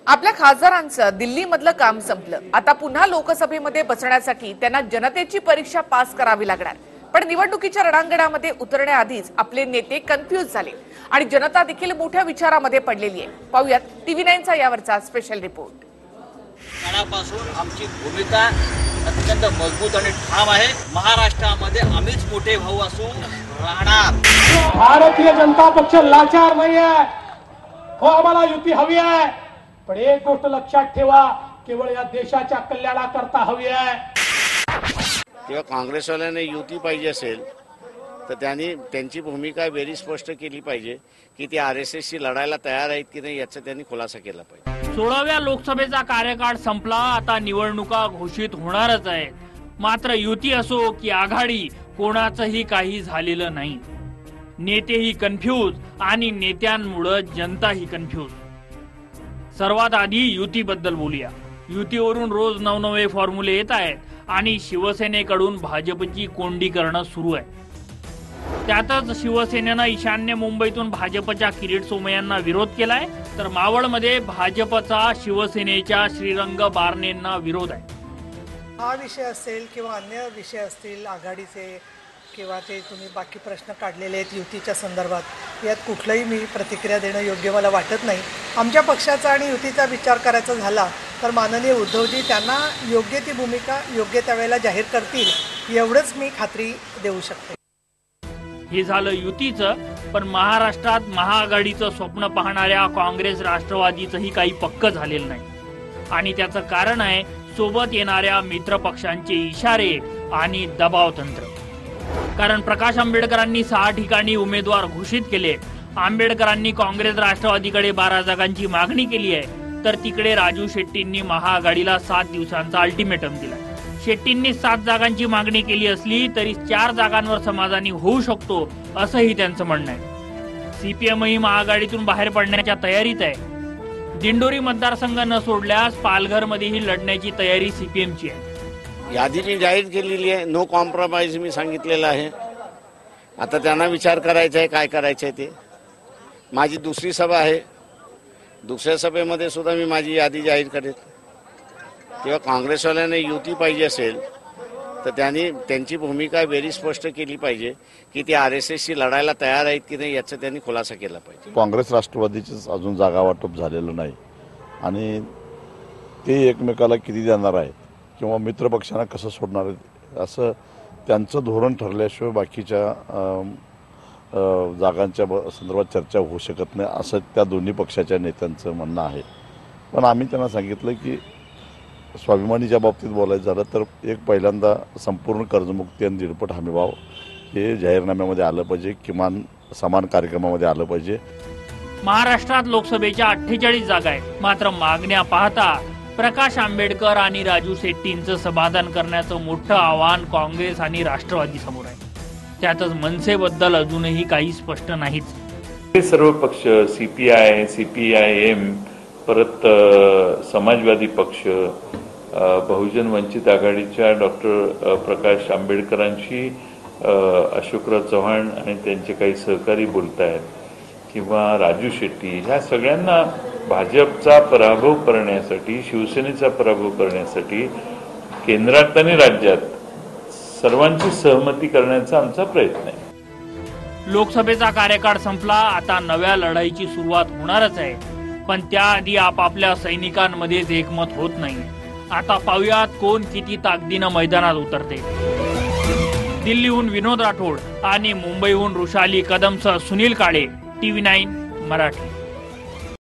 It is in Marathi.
आपल्या खासदारांचं दिल्लीमधलं काम संपलं। आता पुन्हा लोकसभेमध्ये बसण्यासाठी त्यांना जनतेची परीक्षा पास करावी लागणार। पण निवडणुकीच्या रणांगणामध्ये उतरण्याआधीच आपले नेते कन्फ्यूज झाले आणि जनता देखील मोठ्या विचारामध्ये पडलेली आहे। पाहूयात TV9चा यावरचा स्पेशल रिपोर्ट। काळापासून आमची भूमिका अत्यंत मजबूत आणि ठाम आहे। महाराष्ट्रामध्ये आम्हीच मोठे भाऊ असू राहणार। भारतीय जनता पक्ष लाचार नाही आहे। हो, आम्हाला युती हवी आहे, पण एक गोष्ट लक्षात ठेवा, केवळ या देशाच्या कल्याणाकरता हवी आहे। तेव्हा काँग्रेसवाल्यांना युती पाहिजे असेल तर त्यांनी त्यांची भूमिका वेरी स्पष्ट केली पाहिजे की ते RSSशी लढायला तयार आहेत की नाही याचा त्यांनी खुलासा केला पाहिजे। 16व्या लोकसभेचा कार्यकाळ संपला, आता निवडणुका घोषित होणारच आहेत। मात्र युती असो की आघाडी, कोणाचंही काही झालेलं नाही। नेतेही कन्फ्यूज आणि नेत्यांमुळे जनताही कन्फ्यूज। सर्वात आधी युतीबद्दल बोलूया। युतीवरून रोज नवनवे फॉर्म्युले येत आहेत आणि शिवसेनेकडून भाजपची कोंडी करणं सुरू आहे। त्यातच शिवसेनेनं ईशान्य मुंबईतून भाजपच्या किरीट सोमय्यांना विरोध केलाय, तर मावळमध्ये भाजपचा शिवसेनेच्या श्रीरंग बारणेंना विरोध आहे। हा विषय असेल किंवा अन्य विषय असतील आघाडीचे किंवा ते तुम्ही बाकी प्रश्न काढलेले आहेत युतीच्या संदर्भात, यात कुठलंही मी प्रतिक्रिया देणं योग्य मला वाटत नाही। आमच्या पक्षाचा आणि युतीचा विचार करायचा झाला तर माननीय उद्धवजी त्यांना योग्य ती भूमिका योग्य त्यावेळेला जाहीर करतील, एवढंच मी खात्री देऊ शकते। हे झालं युतीचं, पण महाराष्ट्रात महाआघाडीचं स्वप्न पाहणाऱ्या काँग्रेस राष्ट्रवादीचंही काही पक्क झालेलं नाही। आणि त्याचं कारण आहे सोबत येणाऱ्या मित्र पक्षांचे इशारे आणि दबाव तंत्र। कारण प्रकाश आंबेडकरांनी 6 ठिकाणी उमेदवार घोषित केले। आंबेडकरांनी काँग्रेस राष्ट्रवादीकडे 12 जागांची मागणी केली आहे, तर तिकडे राजू शेट्टींनी महाआघाडीला 7 दिवसांचा अल्टिमेटम दिला। शेट्टींनी 7 जागांची मागणी केली असली तरी 4 जागांवर समाधानी होऊ शकतो असंही त्यांचं म्हणणं आहे। CPMही महाआघाडीतून बाहेर पडण्याच्या तयारीत आहे। दिंडोरी मतदारसंघ न सोडल्यास पालघरमध्येही लढण्याची तयारी CPMची आहे। यादी मी जाहीर केलेली आहे, नो कॉम्प्रोमाइज मी सांगितलेलं आहे। आता त्यांना विचार करायचा आहे काय करायचं आहे ते। माझी दुसरी सभा आहे, दुसऱ्या सभेमध्ये सुद्धा मी माझी यादी जाहीर करेन। तेव्हा काँग्रेसवाल्यांना युती पाहिजे असेल तर त्यांनी त्यांची भूमिका वेरी स्पष्ट केली पाहिजे की ते RSSशी लढायला तयार आहेत की नाही याचा त्यांनी खुलासा केला पाहिजे। काँग्रेस राष्ट्रवादीचंच अजून जागा वाटप झालेलं नाही आणि ते एकमेकाला किती देणार आहेत किंवा मित्रपक्षांना कसं सोडणार आहेत असं त्यांचं धोरण ठरल्याशिवाय बाकीच्या जागांच्या संदर्भात चर्चा होऊ शकत नाही असं त्या दोन्ही पक्षाच्या नेत्यांचं म्हणणं आहे। पण आम्ही त्यांना सांगितलं की स्वाभिमानीच्या बाबतीत बोलायचं झालं तर एक पहिल्यांदा संपूर्ण कर्जमुक्ती आणि 1.5 हमीभाव हे जाहीरनाम्यामध्ये आलं पाहिजे, किमान समान कार्यक्रमामध्ये आलं पाहिजे। महाराष्ट्रात लोकसभेच्या 48 जागा आहेत, मात्र मागण्या पाहता प्रकाश आंबेडकर आणि राजू शेट्टींचं समाधान करण्याचं मोठं आव्हान काँग्रेस आणि राष्ट्रवादी समोर आहे। त्यातच मनसेबद्दल अजूनही काही स्पष्ट नाहीच। हे सर्व पक्ष CPI, CPIM, परत समाजवादी पक्ष, बहुजन वंचित आघाडीच्या डॉक्टर प्रकाश आंबेडकरांशी अशोकराव चव्हाण आणि त्यांचे काही सहकारी बोलत आहेत, किंवा राजू शेट्टी, ह्या सगळ्यांना भाजपचा पराभव करण्यासाठी, शिवसेनेचा पराभव करण्यासाठी केंद्रात आणि राज्यात सर्वांची सहमती करण्याचा आमचा प्रयत्न आहे। लोकसभेचा कार्यकाळ संपला, आता नव्या लढाईची सुरुवात होणारच आहे, पण त्याआधी आपापल्या सैनिकांमध्येच एकमत होत नाही। आता पाहूयात कोण किती ताकदीनं मैदानात उतरते। दिल्लीहून विनोद राठोड आणि मुंबईहून रुशाली कदमसह सुनील काळे, TV9 मराठी।